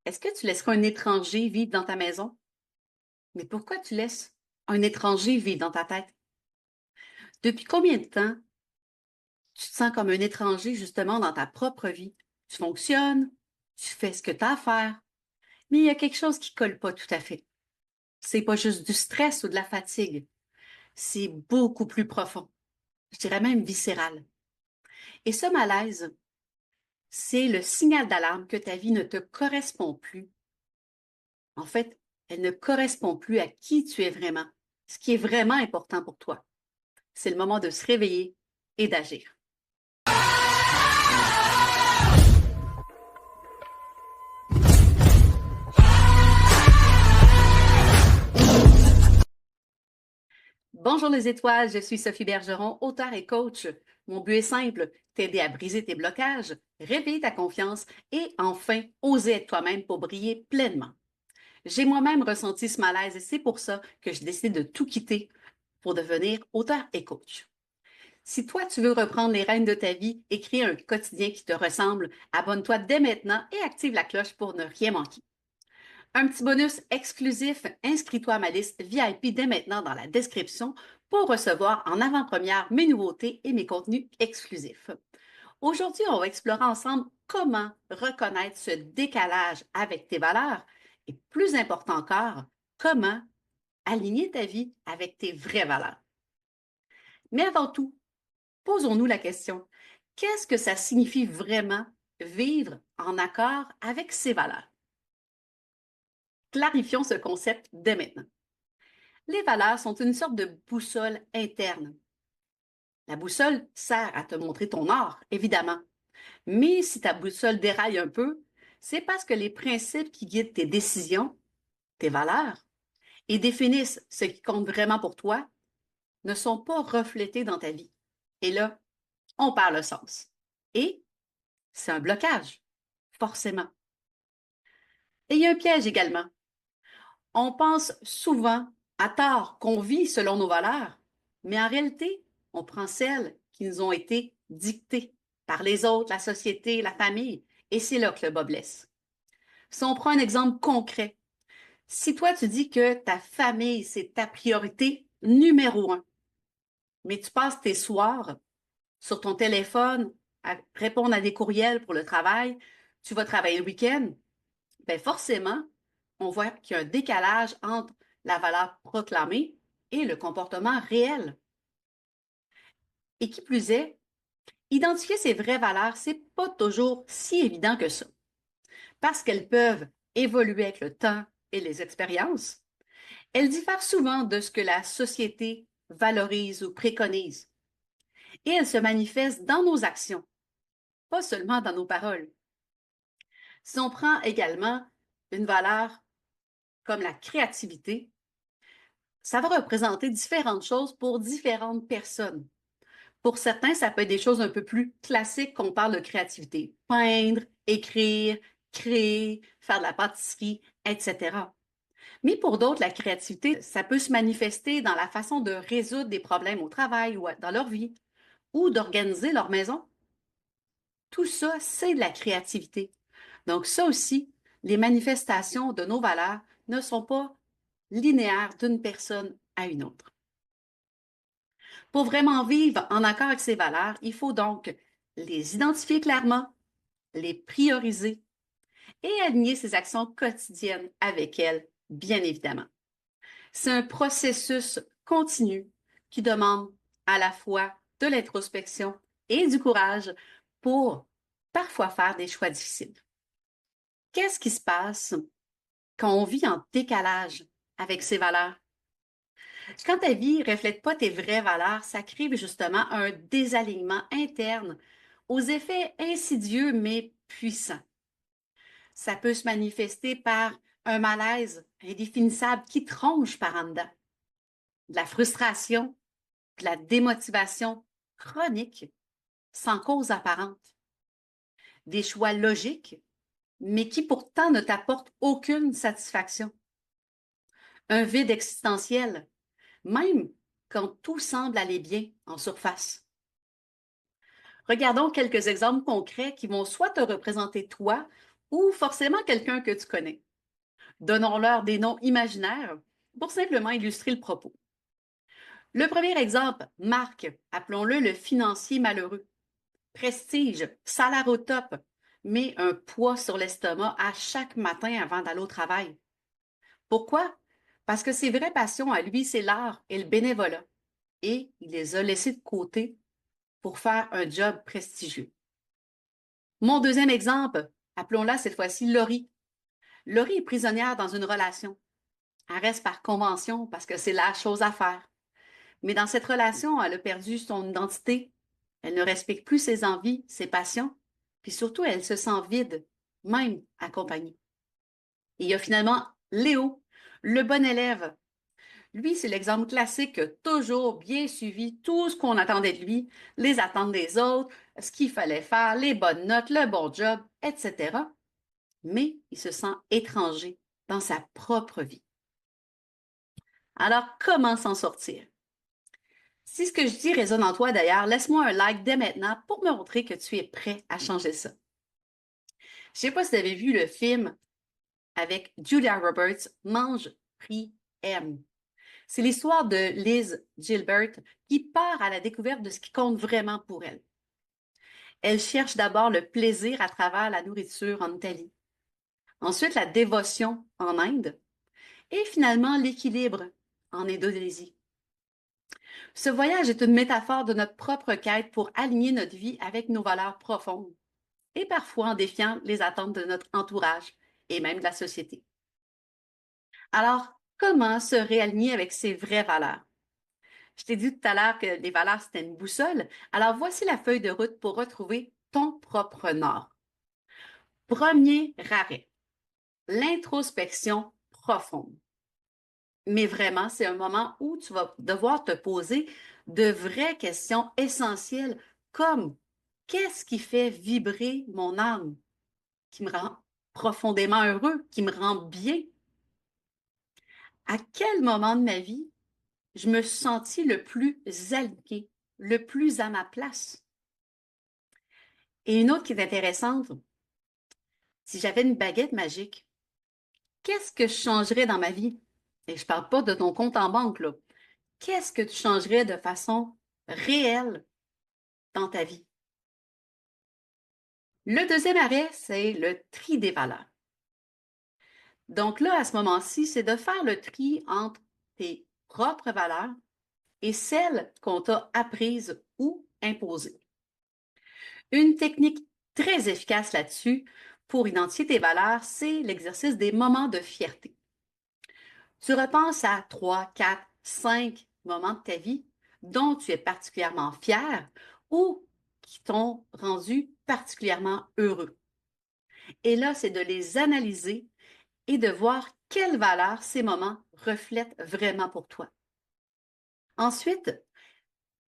Est-ce que tu laisseras un étranger vivre dans ta maison? Mais pourquoi tu laisses un étranger vivre dans ta tête? Depuis combien de temps tu te sens comme un étranger justement dans ta propre vie? Tu fonctionnes, tu fais ce que tu as à faire, mais il y a quelque chose qui colle pas tout à fait. C'est pas juste du stress ou de la fatigue, c'est beaucoup plus profond, je dirais même viscéral. Et ce malaise, c'est le signal d'alarme que ta vie ne te correspond plus. En fait, elle ne correspond plus à qui tu es vraiment, ce qui est vraiment important pour toi. C'est le moment de se réveiller et d'agir. Bonjour les étoiles, je suis Sophie Bergeron, auteure et coach. Mon but est simple, t'aider à briser tes blocages, réveiller ta confiance et enfin oser être toi-même pour briller pleinement. J'ai moi-même ressenti ce malaise et c'est pour ça que j'ai décidé de tout quitter pour devenir auteur et coach. Si toi, tu veux reprendre les rênes de ta vie et créer un quotidien qui te ressemble, abonne-toi dès maintenant et active la cloche pour ne rien manquer. Un petit bonus exclusif, inscris-toi à ma liste VIP dès maintenant dans la description pour recevoir en avant-première mes nouveautés et mes contenus exclusifs. Aujourd'hui, on va explorer ensemble comment reconnaître ce décalage avec tes valeurs et plus important encore, comment aligner ta vie avec tes vraies valeurs. Mais avant tout, posons-nous la question, qu'est-ce que ça signifie vraiment vivre en accord avec ses valeurs? Clarifions ce concept dès maintenant. Les valeurs sont une sorte de boussole interne. La boussole sert à te montrer ton nord, évidemment. Mais si ta boussole déraille un peu, c'est parce que les principes qui guident tes décisions, tes valeurs, et définissent ce qui compte vraiment pour toi, ne sont pas reflétés dans ta vie. Et là, on perd le sens. Et c'est un blocage, forcément. Et il y a un piège également. On pense souvent, à tort, qu'on vit selon nos valeurs, mais en réalité, on prend celles qui nous ont été dictées par les autres, la société, la famille, et c'est là que le bas blesse. Si on prend un exemple concret, si toi tu dis que ta famille, c'est ta priorité numéro un, mais tu passes tes soirs sur ton téléphone à répondre à des courriels pour le travail, tu vas travailler le week-end, bien forcément, on voit qu'il y a un décalage entre la valeur proclamée et le comportement réel. Et qui plus est, identifier ses vraies valeurs, c'est pas toujours si évident que ça, parce qu'elles peuvent évoluer avec le temps et les expériences. Elles diffèrent souvent de ce que la société valorise ou préconise, et elles se manifestent dans nos actions, pas seulement dans nos paroles. Si on prend également une valeur comme la créativité, ça va représenter différentes choses pour différentes personnes. Pour certains, ça peut être des choses un peu plus classiques qu'on parle de créativité. Peindre, écrire, créer, faire de la pâtisserie, etc. Mais pour d'autres, la créativité, ça peut se manifester dans la façon de résoudre des problèmes au travail ou dans leur vie, ou d'organiser leur maison. Tout ça, c'est de la créativité. Donc ça aussi, les manifestations de nos valeurs ne sont pas linéaires d'une personne à une autre. Pour vraiment vivre en accord avec ces valeurs, il faut donc les identifier clairement, les prioriser et aligner ses actions quotidiennes avec elles, bien évidemment. C'est un processus continu qui demande à la fois de l'introspection et du courage pour parfois faire des choix difficiles. Qu'est-ce qui se passe quand on vit en décalage avec ses valeurs? Quand ta vie ne reflète pas tes vraies valeurs, ça crée justement un désalignement interne aux effets insidieux mais puissants. Ça peut se manifester par un malaise indéfinissable qui tronche par en dedans, de la frustration, de la démotivation chronique sans cause apparente, des choix logiques mais qui pourtant ne t'apportent aucune satisfaction, un vide existentiel, même quand tout semble aller bien en surface. Regardons quelques exemples concrets qui vont soit te représenter toi ou forcément quelqu'un que tu connais. Donnons-leur des noms imaginaires pour simplement illustrer le propos. Le premier exemple, Marc, appelons-le le financier malheureux. Prestige, salaire au top, mais un poids sur l'estomac à chaque matin avant d'aller au travail. Pourquoi? Parce que ses vraies passions à lui, c'est l'art et le bénévolat. Et il les a laissés de côté pour faire un job prestigieux. Mon deuxième exemple, appelons-la cette fois-ci Laurie. Laurie est prisonnière dans une relation. Elle reste par convention parce que c'est la chose à faire. Mais dans cette relation, elle a perdu son identité. Elle ne respecte plus ses envies, ses passions, puis surtout, elle se sent vide, même accompagnée. Et il y a finalement Léo, le bon élève. Lui, c'est l'exemple classique qui a toujours bien suivi tout ce qu'on attendait de lui, les attentes des autres, ce qu'il fallait faire, les bonnes notes, le bon job, etc. Mais il se sent étranger dans sa propre vie. Alors, comment s'en sortir? Si ce que je dis résonne en toi d'ailleurs, laisse-moi un like dès maintenant pour me montrer que tu es prêt à changer ça. Je ne sais pas si vous avez vu le film avec Julia Roberts, Mange, Prie, Aime. C'est l'histoire de Liz Gilbert qui part à la découverte de ce qui compte vraiment pour elle. Elle cherche d'abord le plaisir à travers la nourriture en Italie, ensuite la dévotion en Inde et finalement l'équilibre en Indonésie. Ce voyage est une métaphore de notre propre quête pour aligner notre vie avec nos valeurs profondes et parfois en défiant les attentes de notre entourage et même de la société. Alors, comment se réaligner avec ses vraies valeurs? Je t'ai dit tout à l'heure que les valeurs, c'était une boussole. Alors, voici la feuille de route pour retrouver ton propre nord. Premier arrêt, l'introspection profonde. Mais vraiment, c'est un moment où tu vas devoir te poser de vraies questions essentielles comme qu'est-ce qui fait vibrer mon âme, qui me rend profondément heureux, qui me rend bien? À quel moment de ma vie je me suis sentie le plus aligné, le plus à ma place? Et une autre qui est intéressante, si j'avais une baguette magique, qu'est-ce que je changerais dans ma vie? Et je ne parle pas de ton compte en banque, là. Qu'est-ce que tu changerais de façon réelle dans ta vie? Le deuxième arrêt, c'est le tri des valeurs. Donc là, à ce moment-ci, c'est de faire le tri entre tes propres valeurs et celles qu'on t'a apprises ou imposées. Une technique très efficace là-dessus pour identifier tes valeurs, c'est l'exercice des moments de fierté. Tu repenses à 3, 4, 5 moments de ta vie dont tu es particulièrement fier ou qui t'ont rendu particulièrement heureux. Et là, c'est de les analyser et de voir quelles valeurs ces moments reflètent vraiment pour toi. Ensuite,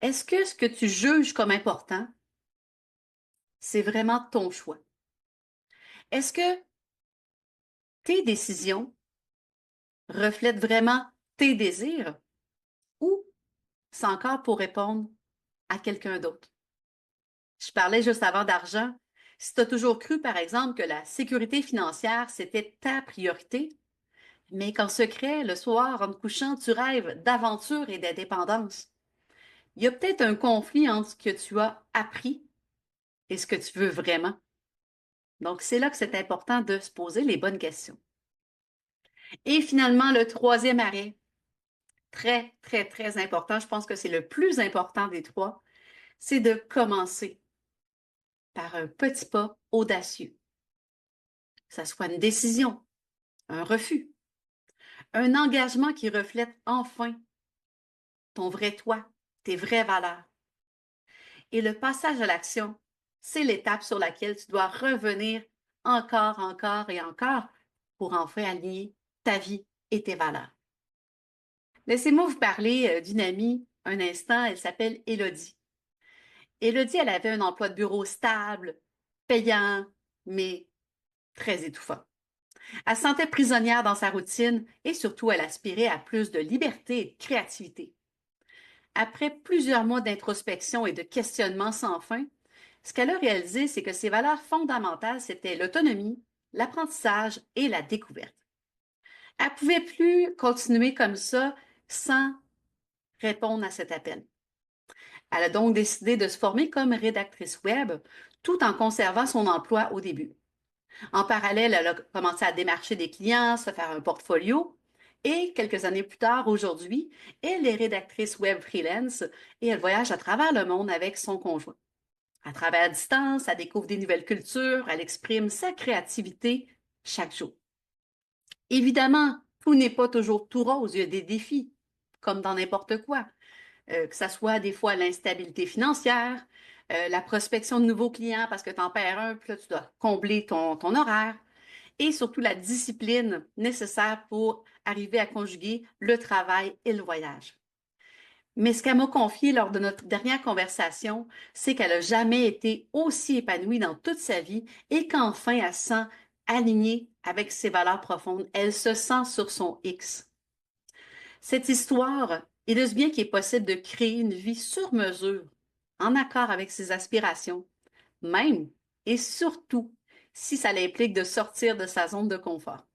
est-ce que ce que tu juges comme important, c'est vraiment ton choix? Est-ce que tes décisions reflètent vraiment tes désirs ou c'est encore pour répondre à quelqu'un d'autre? Je parlais juste avant d'argent. Si tu as toujours cru, par exemple, que la sécurité financière, c'était ta priorité, mais qu'en secret, le soir, en te couchant, tu rêves d'aventure et d'indépendance, il y a peut-être un conflit entre ce que tu as appris et ce que tu veux vraiment. Donc, c'est là que c'est important de se poser les bonnes questions. Et finalement, le troisième arrêt, très, très, très important, je pense que c'est le plus important des trois, c'est de commencer par un petit pas audacieux. Que ça soit une décision, un refus, un engagement qui reflète enfin ton vrai toi, tes vraies valeurs. Et le passage à l'action, c'est l'étape sur laquelle tu dois revenir encore, encore et encore pour enfin aligner ta vie et tes valeurs. Laissez-moi vous parler d'une amie un instant, elle s'appelle Élodie. Élodie, elle avait un emploi de bureau stable, payant, mais très étouffant. Elle se sentait prisonnière dans sa routine et surtout, elle aspirait à plus de liberté et de créativité. Après plusieurs mois d'introspection et de questionnement sans fin, ce qu'elle a réalisé, c'est que ses valeurs fondamentales, c'était l'autonomie, l'apprentissage et la découverte. Elle ne pouvait plus continuer comme ça sans répondre à cet appel. Elle a donc décidé de se former comme rédactrice web tout en conservant son emploi au début. En parallèle, elle a commencé à démarcher des clients, se faire un portfolio et quelques années plus tard, aujourd'hui, elle est rédactrice web freelance et elle voyage à travers le monde avec son conjoint. À travers la distance, elle découvre des nouvelles cultures, elle exprime sa créativité chaque jour. Évidemment, tout n'est pas toujours tout rose, il y a des défis, comme dans n'importe quoi, que ce soit des fois l'instabilité financière, la prospection de nouveaux clients parce que tu en perds un, puis là, tu dois combler ton horaire, et surtout la discipline nécessaire pour arriver à conjuguer le travail et le voyage. Mais ce qu'elle m'a confié lors de notre dernière conversation, c'est qu'elle n'a jamais été aussi épanouie dans toute sa vie et qu'enfin elle se sent alignée avec ses valeurs profondes. Elle se sent sur son X. Cette histoire illustre bien qu'il est possible de créer une vie sur mesure, en accord avec ses aspirations, même et surtout si ça l'implique de sortir de sa zone de confort.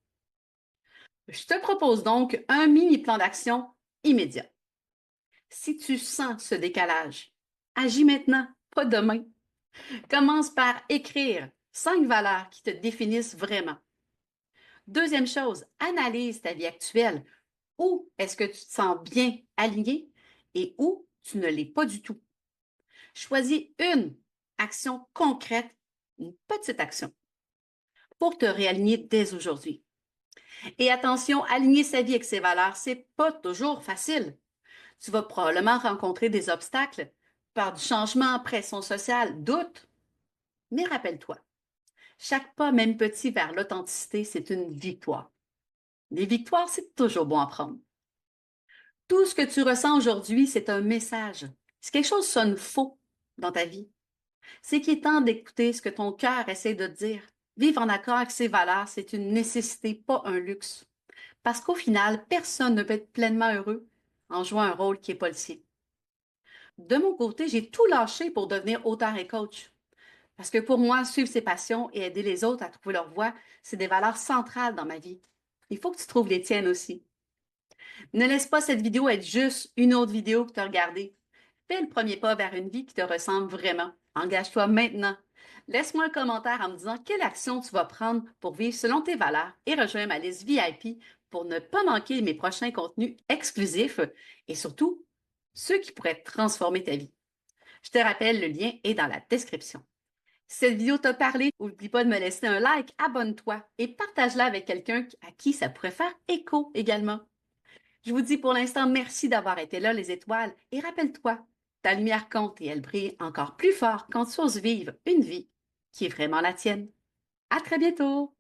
Je te propose donc un mini plan d'action immédiat. Si tu sens ce décalage, agis maintenant, pas demain. Commence par écrire 5 valeurs qui te définissent vraiment. Deuxième chose, analyse ta vie actuelle. Où est-ce que tu te sens bien aligné et où tu ne l'es pas du tout. Choisis une action concrète, une petite action, pour te réaligner dès aujourd'hui. Et attention, aligner sa vie avec ses valeurs, c'est pas toujours facile. Tu vas probablement rencontrer des obstacles par du changement, pression sociale, doute. Mais rappelle-toi, chaque pas, même petit, vers l'authenticité, c'est une victoire. Les victoires, c'est toujours bon à prendre. Tout ce que tu ressens aujourd'hui, c'est un message. Si quelque chose sonne faux dans ta vie, c'est qu'il est temps d'écouter ce que ton cœur essaie de te dire. Vivre en accord avec ses valeurs, c'est une nécessité, pas un luxe. Parce qu'au final, personne ne peut être pleinement heureux en jouant un rôle qui n'est pas le sien. De mon côté, j'ai tout lâché pour devenir auteur et coach. Parce que pour moi, suivre ses passions et aider les autres à trouver leur voie, c'est des valeurs centrales dans ma vie. Il faut que tu trouves les tiennes aussi. Ne laisse pas cette vidéo être juste une autre vidéo que tu as regardée. Fais le premier pas vers une vie qui te ressemble vraiment. Engage-toi maintenant. Laisse-moi un commentaire en me disant quelle action tu vas prendre pour vivre selon tes valeurs et rejoins ma liste VIP pour ne pas manquer mes prochains contenus exclusifs et surtout ceux qui pourraient transformer ta vie. Je te rappelle, le lien est dans la description. Si cette vidéo t'a parlé, n'oublie pas de me laisser un like, abonne-toi et partage-la avec quelqu'un à qui ça pourrait faire écho également. Je vous dis pour l'instant merci d'avoir été là, les étoiles, et rappelle-toi, ta lumière compte et elle brille encore plus fort quand tu oses vivre une vie qui est vraiment la tienne. À très bientôt!